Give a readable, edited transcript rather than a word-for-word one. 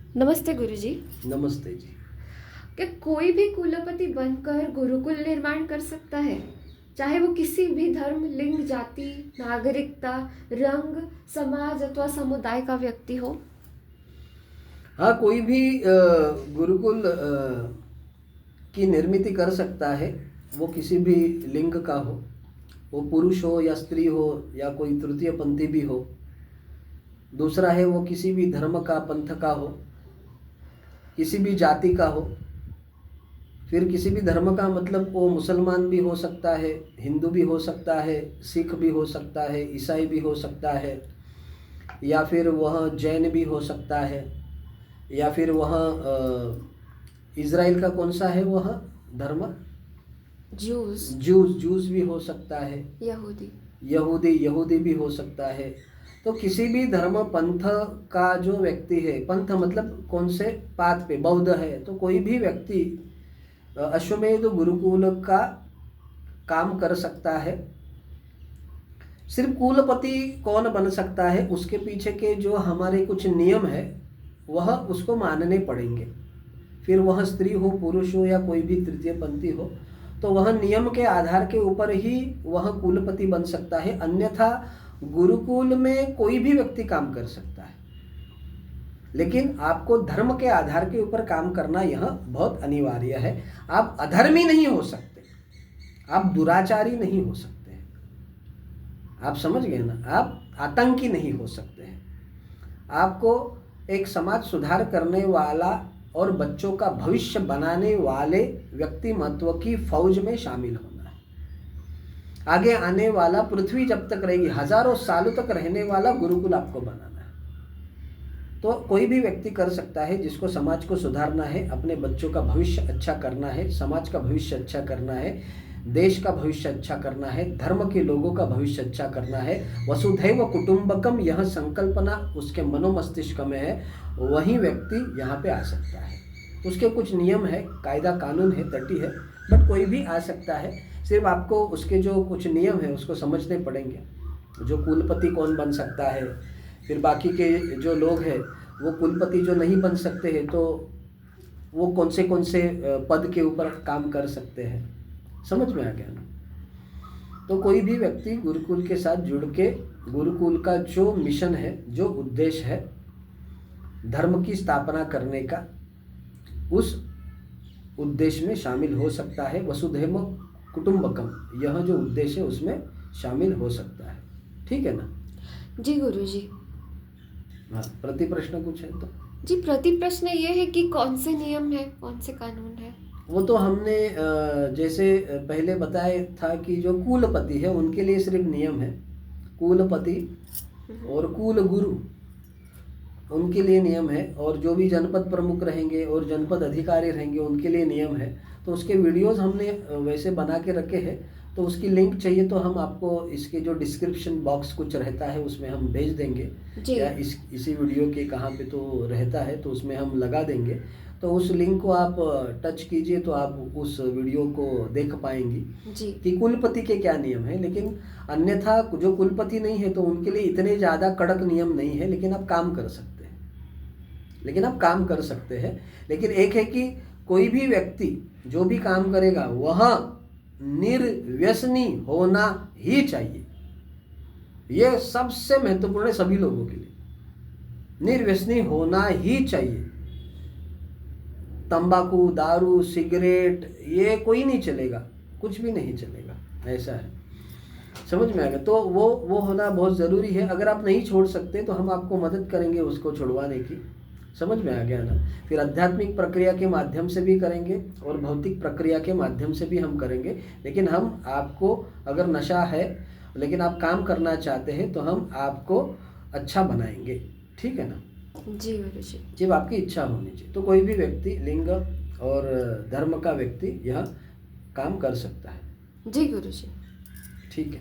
नमस्ते गुरुजी। नमस्ते जी। क्या कोई भी कुलपति बनकर गुरुकुल निर्माण कर सकता है, चाहे वो किसी भी धर्म, लिंग, जाति, नागरिकता, रंग, समाज अथवा समुदाय का व्यक्ति हो? हाँ, कोई भी गुरुकुल की निर्मित कर सकता है। वो किसी भी लिंग का हो, वो पुरुष हो या स्त्री हो या कोई तृतीय पंथी भी हो। दूसरा है वो किसी भी धर्म का, पंथ का हो, किसी भी जाति का हो। फिर किसी भी धर्म का मतलब वो मुसलमान भी हो सकता है, हिंदू भी हो सकता है, सिख भी हो सकता है, ईसाई भी हो सकता है, या फिर वह जैन भी हो सकता है, या फिर वह इज़राइल का कौन सा है वह धर्म, जूस। जूस भी हो सकता है, यहूदी। यहूदी भी हो सकता है। तो किसी भी धर्म पंथ का जो व्यक्ति है, पंथ मतलब कौन से पाथ पे, बौद्ध है तो कोई भी व्यक्ति अश्वमेध गुरुकुल का काम कर सकता है। सिर्फ कुलपति कौन बन सकता है, उसके पीछे के जो हमारे कुछ नियम है वह उसको मानने पड़ेंगे। फिर वह स्त्री हो, पुरुष हो या कोई भी तृतीय पंथी हो, तो वह नियम के आधार के ऊपर ही वह कुलपति बन सकता है। अन्यथा गुरुकुल में कोई भी व्यक्ति काम कर सकता है, लेकिन आपको धर्म के आधार के ऊपर काम करना यह बहुत अनिवार्य है। आप अधर्मी नहीं हो सकते, आप दुराचारी नहीं हो सकते, आप समझ गए ना, आप आतंकी नहीं हो सकते हैं। आपको एक समाज सुधार करने वाला और बच्चों का भविष्य बनाने वाले व्यक्तिमत्व की फौज में शामिल होना है। आगे आने वाला, पृथ्वी जब तक रहेगी, हजारों सालों तक रहने वाला गुरुकुल आपको बनाना है। तो कोई भी व्यक्ति कर सकता है जिसको समाज को सुधारना है, अपने बच्चों का भविष्य अच्छा करना है, समाज का भविष्य अच्छा करना है, देश का भविष्य अच्छा करना है, धर्म के लोगों का भविष्य अच्छा करना है। वसुधैव कुटुंबकम यह संकल्पना उसके मनोमस्तिष्क में है, वही व्यक्ति यहाँ पे आ सकता है। उसके कुछ नियम है, कायदा कानून है, तटी है, बट कोई भी आ सकता है। सिर्फ आपको उसके जो कुछ नियम है उसको समझने पड़ेंगे। जो कुलपति कौन बन सकता है, फिर बाकी के जो लोग हैं वो कुलपति जो नहीं बन सकते हैं तो वो कौन से पद के ऊपर काम कर सकते हैं, समझ में आ गया ना। तो कोई भी व्यक्ति गुरुकुल के साथ जुड़ के गुरुकुल का जो मिशन है, जो उद्देश्य है धर्म की स्थापना करने का, उस उद्देश्य में शामिल हो सकता है। वसुधैव कुटुंबकम यह जो उद्देश्य है उसमें शामिल हो सकता है। ठीक है ना जी गुरुजी। हाँ, प्रति प्रश्न कुछ है तो? जी, प्रति प्रश्न ये है कि कौन से नियम है, कौन से कानून है? वो तो हमने जैसे पहले बताया था कि जो कुलपति है उनके लिए सिर्फ नियम है। कुलपति और कुल गुरु उनके लिए नियम है, और जो भी जनपद प्रमुख रहेंगे और जनपद अधिकारी रहेंगे उनके लिए नियम है। तो उसके वीडियोस हमने वैसे बना के रखे हैं, तो उसकी लिंक चाहिए तो हम आपको इसके जो डिस्क्रिप्शन बॉक्स कुछ रहता है उसमें हम भेज देंगे, या इसी वीडियो के कहाँ पे तो रहता है तो उसमें हम लगा देंगे। तो उस लिंक को आप टच कीजिए तो आप उस वीडियो को देख पाएंगी कि कुलपति के क्या नियम है। लेकिन अन्यथा जो कुलपति नहीं है तो उनके लिए इतने ज़्यादा कड़क नियम नहीं है, लेकिन आप काम कर सकते हैं। लेकिन एक है कि कोई भी व्यक्ति जो भी काम करेगा वह निर्व्यसनी होना ही चाहिए। यह सबसे महत्वपूर्ण है सभी लोगों के लिए, निर्व्यसनी होना ही चाहिए। तंबाकू, दारू, सिगरेट ये कोई नहीं चलेगा, कुछ भी नहीं चलेगा, ऐसा है। समझ में आएगा? तो वो होना बहुत ज़रूरी है। अगर आप नहीं छोड़ सकते तो हम आपको मदद करेंगे उसको छुड़वाने की। समझ में आ गया ना? फिर आध्यात्मिक प्रक्रिया के माध्यम से भी करेंगे और भौतिक प्रक्रिया के माध्यम से भी हम करेंगे। लेकिन हम आपको, अगर नशा है लेकिन आप काम करना चाहते हैं तो हम आपको अच्छा बनाएंगे। ठीक है ना? जी गुरुजी। जब आपकी इच्छा होनी चाहिए तो कोई भी व्यक्ति, लिंग और धर्म का व्यक्ति यह काम कर सकता है। जी गुरुजी। ठीक है।